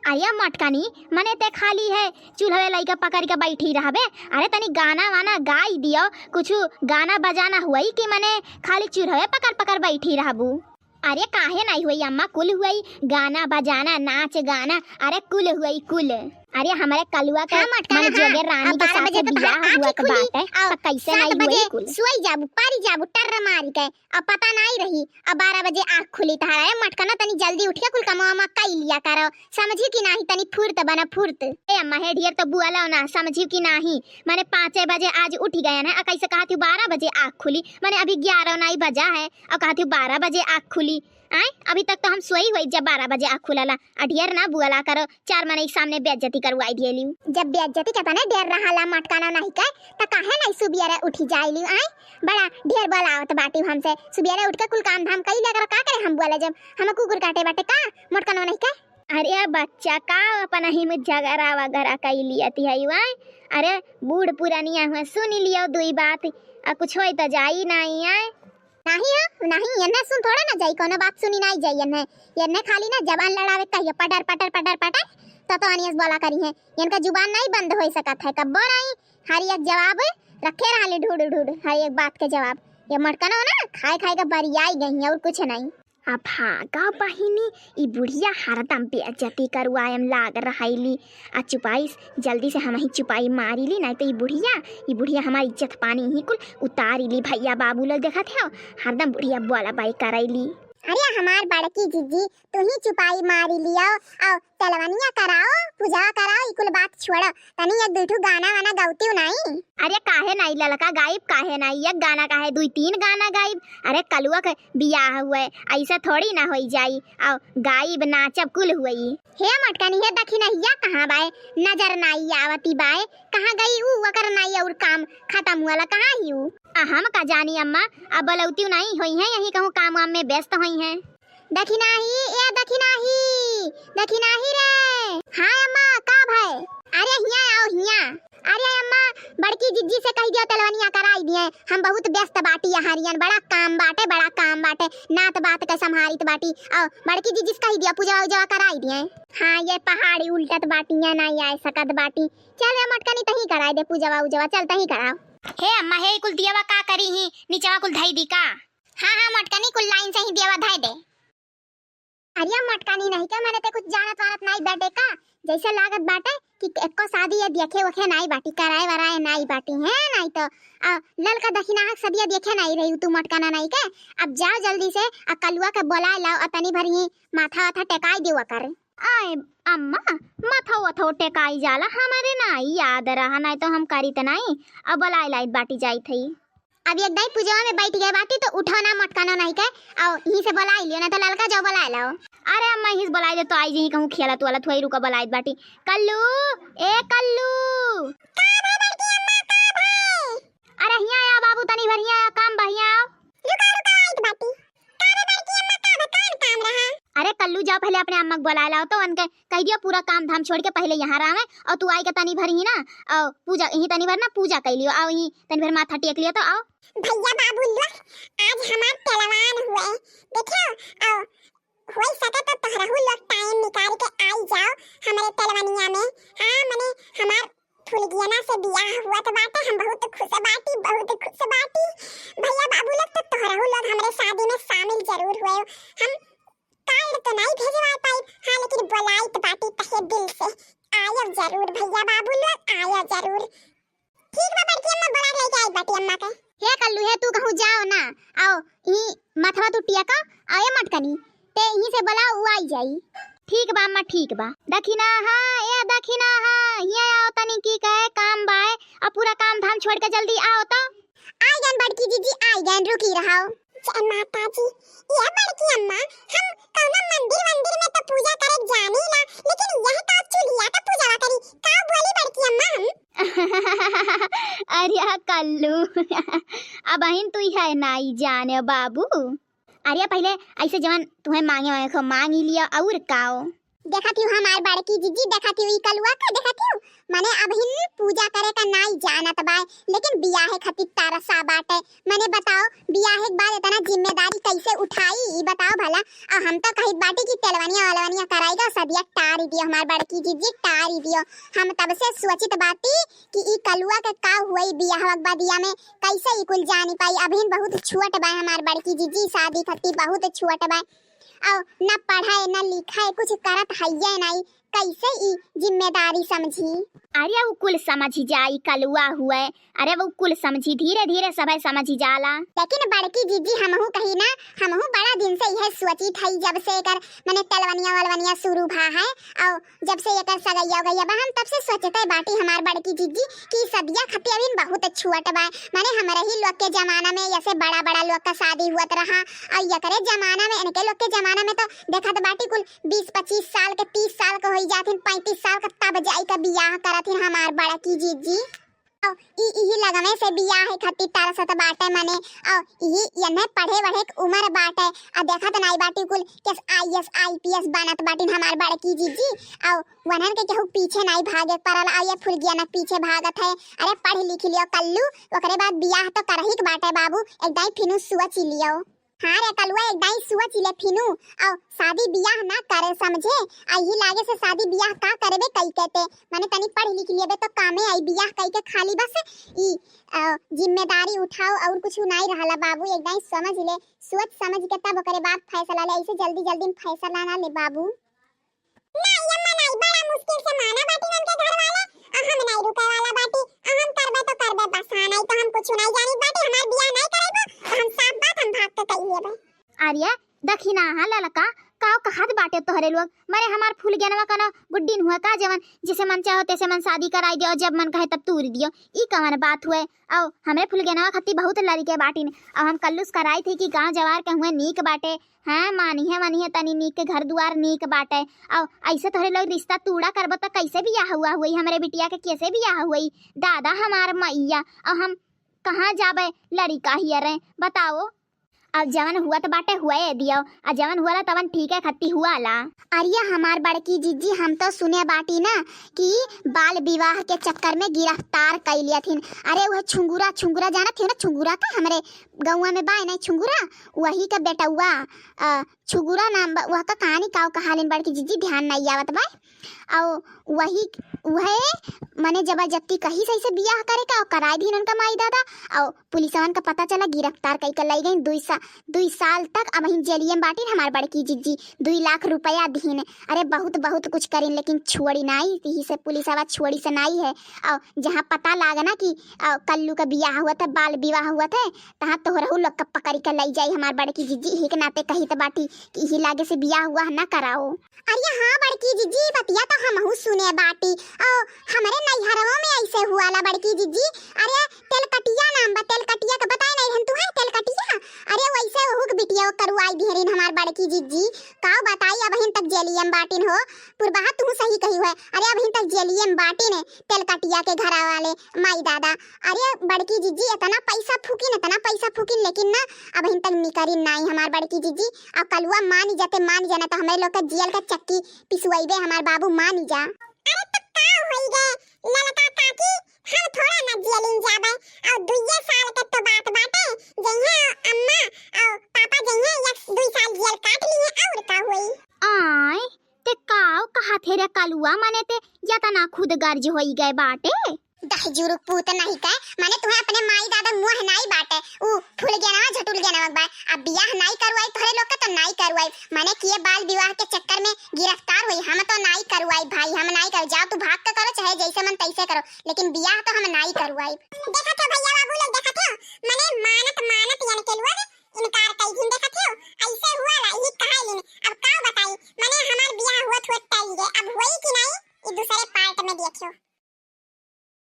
अरे मटकानी मने ते खाली है चूल्हे लइका पकड़ के बैठी रहबे। अरे तनी गाना वाना गाई दियो, कुछ गाना बजाना हुई कि मने खाली चूल्हे पकड़ पकड़ बैठी रहबू। अरे काहे नहीं हुई अम्मा, कुल हुई गाना बजाना नाच गाना, अरे कुल हुई कुल। अरे हमारे कलुआ का मन जोगे रानी के साथ बियाह हुआ के बात है तो कैसे नहीं हुई कुल। सोई जाबू पारी जाबू टर मारी के अब पता नहीं रही, अब 12 बजे आँख खुली था। है मटकना तनी जल्दी उठ के कुल कमावा कई लिया करो, समझी कि नहीं तनी फुर्त बना फुर्त। ए अम्मा हे ढेर तो बुआ लो ना, समझी कि नहीं मैंने 5 बजे आज उठ गया ना, कैसे कहा थी 12 बजे आँख खुली, मैंने अभी 11 नहीं बजा है और कहा थी 12 बजे आँख खुली। आए अभी तक तो हम सोई हुई जब 12 बजे आँख खुला अढियर ना बुआला करो, 4 महीने सामने बेइज्जती करवाई दिएली। जब बेइज्जती के तने ढेर रहाला मटकाना नहीं के त काहे नहीं सुबियरे उठी जाइली। आए बड़ा ढेर बोलावत बाटी हमसे, सुबियरे उठ के कुल काम धाम कई लगर का करे हम बोले जब हम कुकुर काटे बाटे का मटकाना नहीं के। अरे बच्चा का अपना ही में झगड़ा वगैरह कई लियती है वाई। अरे बूढ़ पुरानिया हुआ सुन लियो दुई बात आ कुछ होई तो जाई नहीं आए नहीं है नहीं ये सुन थोड़ा ना जाई, कोनो बात सुनी नहीं जाई। ये खाली ना जबान लड़ावे कहियो पटर पटर पटर पटर तो अनियस बोला करी है, इनका जुबान नहीं बंद हो सकत है। कब आई हर एक जवाब रखे रहले ढूंढ ढूंढ हर एक बात के जवाब। ये मटकना हो ना खाए खाए का बरियाई गई है और कुछ नहीं। अब भागा बहिनी ई बुढ़िया हरदम बेइज्जती करवाएम लाग रहाइली आ चुपाई जल्दी से हम ही चुपाई मारी ली, नहीं तो ई बुढ़िया हमारी इज्जत पानी ही कुल उतारी ली। भैया बाबू लोग देखा थे हरदम बुढ़िया बोला बाई करैली। अरे हमार बड़की जीजी तू ही चुपाई मारी लियो और तलवनिया कराओ पूजा कराओ, इकुल बात छोड़ो तनी एक दूठू गाना वाना गाउती नहीं। अरे काहे नहीं ललका गायब, काहे नहीं एक गाना काहे 2-3 गाना गायब। अरे कलुआ के बियाह हुए ऐसा थोड़ी ना होई जाई और गायब नाचब कुल हुई। हे मटकनी हे दखी नहिया कहां बाय नजर नहीं आवती बाय, कहां गई ऊ वकर नहीं और काम खत्म हुआ कहां ही ऊ। हम का जानी अम्मा, अब बलौती नहीं हुई है, यही कहूँ काम वाम में व्यस्त हुई हैं। दखी नहीं रे। हाँ अम्मा का भाई, अरे हिया आओ हिया। अरे अम्मा बड़की जिज्जी से कह दिया तलवनिया कराई दिए, हम बहुत व्यस्त बाटी हरियन, बड़ा काम बाटे नात बात के संहारित बाटी और बड़की जिज्जी से कह दिया पूजा उजा कराई दिए। हाँ ये पहाड़ी उल्टत बाटी है नहीं आए सकत बाटी, चल रे मटकनी तही कराई दे पूजा उजा, चल तही कराओ। हे अम्मा हे कुल दियावा का करी ही नीचवा कुल धाई दी का। हाँ मटकनी कुल लाइन से ही दियावा धाई दे। अरे मटकनी नहीं क्या मैंने ते कुछ जानत वानत नहीं बाटे का, जैसे लागत बाटे कि एको शादी ये देखे वखे नहीं बाटी कराए वराए नहीं बाटी है, नहीं तो ललका दखिना सदिया देखे नहीं रही तू मटकना नहीं के। अब जाओ जल्दी से कलुआ के बुला लाओ और तनी भर ही माथा वाथा टेकाई देवा कर। आए अम्मा माथा वथा टेकाई जाला हमारे नहीं याद रहा, नहीं तो हम करी त नहीं अब लाई लाई बाटी जाई थी। अब एक दाई पूजा में बैठ गए बाटी तो उठाना मटकाना नहीं के और यहीं से बुला लियो ना तो ललका जाओ बुला लाओ। अरे अम्मा ही बुलाई दे तो आई जी कहूं खेला तो वाला थोड़ी रुका बुलाई बाटी। कल्लू ए कल्लू का भाई बड़की अम्मा का भाई। अरे हिया आ बाबू तनी भरिया काम बहिया रुका आइत बाटी का भाई बड़की अम्मा का बकान काम रहा। अरे कल्लू जाओ पहले अपने अम्मा को बुला लाओ तो उनके कह दियो पूरा काम धाम छोड़ के पहले यहाँ रहा और तू आई के तनी भर ही ना और पूजा यही तनी भर ना पूजा कर लियो, आओ यही तनी भर माथा टेक लियो तो आओ। भैया बाबू लोग आज हमार तेलवान हुए देखो और होई सके तो तोहरा लोग टाइम निकाल के आई जाओ हमारे तेलवनिया में। हाँ मने हमार फुलगियाना से बियाह हुआ तो बाटे हम बहुत खुश बाटी भैया बाबू लोग तो तोहरा लोग हमारे शादी में शामिल जरूर हुए। हम काल तो नहीं भेजवा पाई, हाँ लेकिन बुलाई तो बाटी तहे दिल से आयो जरूर भैया बाबू लोग आयो जरूर। ठीक बा बड़की अम्मा बुला लेके आई बाटी अम्मा के। हे कल्लू हे तू कहूं जाओ ना आओ ई माथवा तू टिया का आए मटकनी ते यहीं से बुला उ आई जाई। ठीक बा अम्मा ठीक बा। दखिना हां ए दखिना हां हिया आओ तनी की कहे काम बाए अब पूरा काम धाम छोड़ के जल्दी आओ तो। आई गन बड़की जीजी आई गन रुकी रहो। जय माता जी। ये बड़की अम्मा हम कौनो मंदिर में तो पूजा करे जानी ला, लेकिन यह का चुलिया का पूजा करी का बोली बड़की अम्मा हम। अरे कल्लू अब बहन तू है नहीं जाने बाबू। अरे पहले ऐसे जवन तुम्हें मांगे को मांग ही लिया और काओ देखा थी हमार बड़की जीजी, देखा थी ई कलुआ का, देखा थी माने अबहिन पूजा करे का नाई जानत बा, लेकिन बियाहे खातिर तरसा बाटे। माने बताओ बियाहे के बाद इतना जिम्मेदारी कैसे उठाई ई बताओ भला। और हम तो कहित बाटी की तेलवनिया वालवनिया कराएगा, सदिया टारी दियो हमार बड़की जीजी, टारी दियो। हम तब से सोचित बाटी कि ई कलुआ के का हुई बियाह के बदिया में, कैसे ई कुल जानी पाई। अबहिन बहुत छोट बा हमार बड़की जीजी, शादी खातिर बहुत छोट बा, और न पढ़ाए न लिखाए कुछ करत हइये नहीं, कैसे ई जिम्मेदारी समझी। अरे वो कुल समझी जाई कलुआ हुए, अरे वो कुल समझी, धीरे धीरे सब समझी जाला। लेकिन बड़की जीजी हमहू कही ना, हमहू बड़ा दिन से यह सोची थई, जब से एकर माने तेलवनिया वालवनिया शुरू भा है, और जब से एकर सगैया गैया बा, हम तब से सोचते बाटी हमार बड़की जीजी कि सदिया खातिर अभी बहुत छोट बा। माने हमारे ही लोग के जमाना में ऐसे बड़ा बड़ा लोग का शादी हुआ रहा, और एकरे जमाना में, इनके लोग के जमाना में तो देखत बाटी कुल 20-25 साल के, 30 साल के होई जाथिन, 35 साल का तब जाई का बियाह करथिन हमार बड़की जीजी। ई लगमे से बियाह खातिर तरसत बाटे माने, और ई यने पढ़े बढ़े के उम्र बाटे, आ देखत नाई बाटी कुल केस IAS IPS बनत बाटिन हमार बड़की जीजी, और वनन के केहू पीछे नहीं भागे परल, आ ये फुलगिया न पीछे भागत है। अरे पढ़ लिख लियो कल्लू, ओकरे बाद बियाह तो करही के बाटे बाबू, एकदम फिनु सोच लियो। हाँ रे कलुआ एकदम सोच ले फिनु, और शादी बियाह ना करे समझे, आई लागे से शादी बियाह का करबे कई कहते, माने तनी पढ़ लिख लेबे तो कामे आई, बियाह कई के खाली बस ई जिम्मेदारी उठाओ और कुछ नहीं रहला बाबू। एकदम समझ ले, सोच समझ के तब करे बाप फैसला ले, ऐसे जल्दी जल्दी में फैसला ना ले बाबू। नहीं अम्मा नहीं, बड़ा मुश्किल से माना बाटी हम के घर वाले, हम नहीं रुके वाला बाटी, हम करबे तो करबे बस, नहीं तो हम कुछ नहीं जानी बाटी, हमार बियाह नहीं करेबो, हम साफ बात हम भाग के कहिए बे। अरे दखिना हाँ ललका काव कहत बाटे तोहरे लोग, मारे हमार फूल गेनवा कनो गुड्डीन हुआ का, जवन जिसे मन चाहो तैसे मन शादी कराई दियो, जब मन कहे तब तूर दियो, ई कवन बात हुए। और हमरे फूल गेनवा खाती बहुत लड़के बाटिन, और हम कल्लूस कराई थी कि गांव जवार के हुए नीक बाटे, हाँ मानी है तनी नीक के घर दुआर नीक बाटे, और ऐसे तोहरे लोग रिश्ता तूड़ा करबो तो कैसे बियाह हुआ हुई, हमरे बिटिया के कैसे बियाह हुई दादा हमार मैया, और हम कहाँ जाबे लड़का हियर रहे बताओ। अब जवन हुआ तो बाटे हुआ दियो, और जवन हुआ तवन ठीक है खत्ती हुआ ला। अरे हमार बड़की जीजी हम तो सुने बाटी ना कि बाल विवाह के चक्कर में गिरफ्तार कर लिया थीन। अरे वह छुंगुरा जाना थे ना, छुंगुरा का हमरे गौवा में बाय नहीं छुंगुरा, वही का बेटा हुआ छुंगुरा नाम वह का कहानी काव कहालिन बड़की जीजी ध्यान नहीं आवत बा, और वही वह मने जबरदस्ती कहीं सही से बियाह करे का, और कराई भी उनका माई दादा, और पुलिसवन का पता चला गिरफ्तार कई कर लाई गई। 2 साल तक अब हम जेलिए में बाटी हमार बड़की जीजी, 2 लाख रुपया दीन। अरे बहुत कुछ करीन, लेकिन छोड़ी नहीं, यही से पुलिस आवाज छोड़ी से नहीं है। और जहाँ पता लागा ना कि कल्लू का बियाह हुआ था, बाल विवाह हुआ था, तहाँ तोहरहू लोग का पकड़ कर लाई जाई हमार बड़की जीजी, ही के नाते कही तो बाटी कि ही लागे से बियाह हुआ ना कराओ। अरे हाँ बड़की जीजी बतिया तो हमहू सुने बाटी, और हमारे नैहरवा में ऐसे हुआ ला बड़की जीजी। अरे तेलकटिया नाम बा, तेलकटिया का बताए नहीं रहन तू है तेलकटिया, अरे वैसे हुक बिटिया करवाई दिहरिन हमार बड़की जीजी, काव बताई अब हिन तक जेलिए में बाटिन हो, पुरबाहा तू सही कही है। अरे अब हिन तक जेलिए में बाटिन तेलकटिया के घरा वाले माई दादा। अरे बड़की जीजी इतना पैसा फूकिन, लेकिन ना अब हिन तक निकरी नहीं हमार बड़की जीजी, और कलुआ मान जाना तो हमारे लोग का जेल का चक्की पिसवाइबे हमार बाबू मान जा। अरे तो का होई गे ललका काकी, हम थोड़ा ना जेलिन जाबे, और 2 साल के तो बात बाटे, जइहा अम्मा और पापा जइहा 2 साल जेल काट लिए, और का होई। आय ते काव कहा थे रे कलुआ, माने ते यतना खुद गर्ज होई गए बाटे। दहजुरु पूत नहीं का, माने तुम्हें अपने माई दादा मुंह नहीं बाटे, ऊ फूल गया ना झटुल गया ना बा, अब बियाह नहीं करवाई तोहरे लोग का तो नहीं करवाई, माने किए बाल विवाह के चक्कर में गिरफ्तार हुई, हम तो नहीं करवाई भाई, हम नहीं कर, जाओ तू भाग के करो चाहे जैसे मन तैसे करो, लेकिन बियाह तो हम नहीं करवाई। देखा थे भैया बाबू लोग, देखा थे माने मानत यानी के लोग इनकार कई दिन, देखा थे ऐसे हुआ ला ये कहां लेने, अब का बताई, माने हमार बियाह हुआ थोड़ा टाइम गए, अब होई कि नहीं ये दूसरे पार्ट में देखियो।